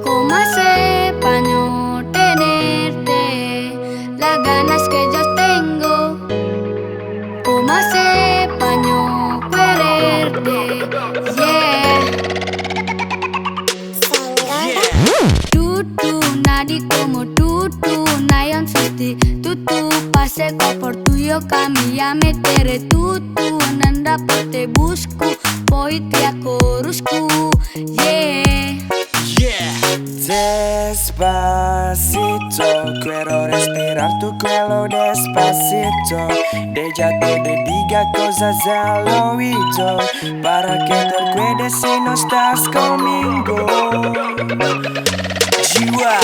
Come sepa no tenerte, las ganas que yo tengo. Como sepa no quererte, yeah. Tutu nadi como tutu, nayon suti tutu, paseco por tuyo kami a metere tutu, nanda pote busku, poiti a chorusku, yeah. Despacito, quiero respirar tu cuello despacito. Ya te diga cosas al oído, para que te acuerdes si no estás conmigo. Jiwa.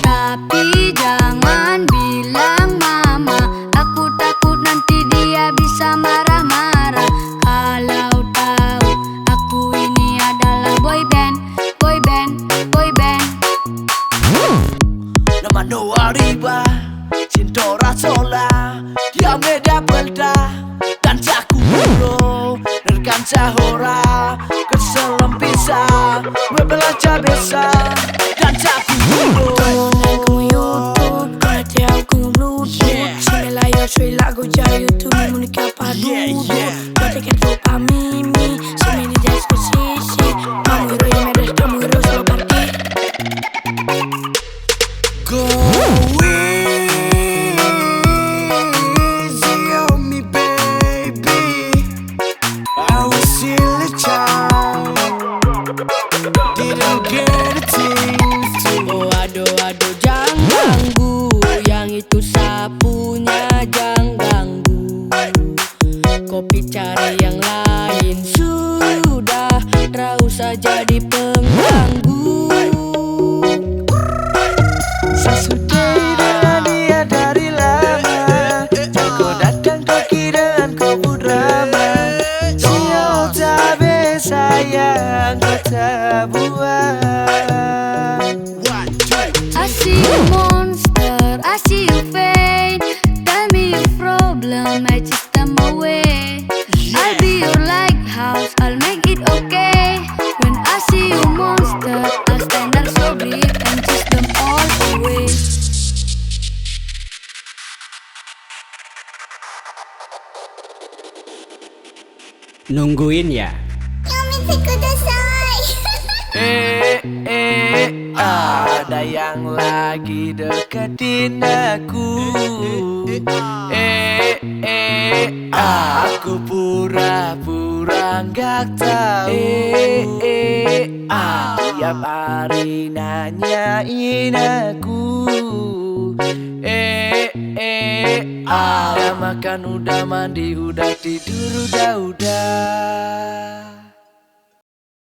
Tapi jangan bilang mama, aku takut nanti dia bisa marah-marah. Kalau tahu aku ini adalah boy band, boy band, boy band. Nama no arriba, cintora sola, dia me da vuelta, danza culo, nel cancha hora, keselem bisa, me belajar bisa, danza culo. Tontonan como YouTube, conecté con Bluetooth. Si me la yo soy la goya YouTube, mi única pa' dudo. No te quedo pa' mimi, si me dices que sí, sí. Vamos y me resta muy solo para ti. Go easy on me, baby. I was still a child, didn't get a thing to. Oh aduh jangan ganggu, yang itu sapunya jangan ganggu. Kopi cari yang lain sudah, tak usah jadi pengganggu. Sesudah dia dari lama, kau datang kau kiraan kau drama. Sial cabe sayang kau tak buat. I see you monster, I see you fade. Tell me your problem, I just them away. I'll be your lighthouse, I'll make it okay. When I see you monster, I'll stand there so big and chase them all away. Nungguin ya. Ada yang lagi deketin aku. Aku pura-pura nggak tahu. Tiap hari nanyain aku. Udah makan, udah mandi, udah tidur, udah.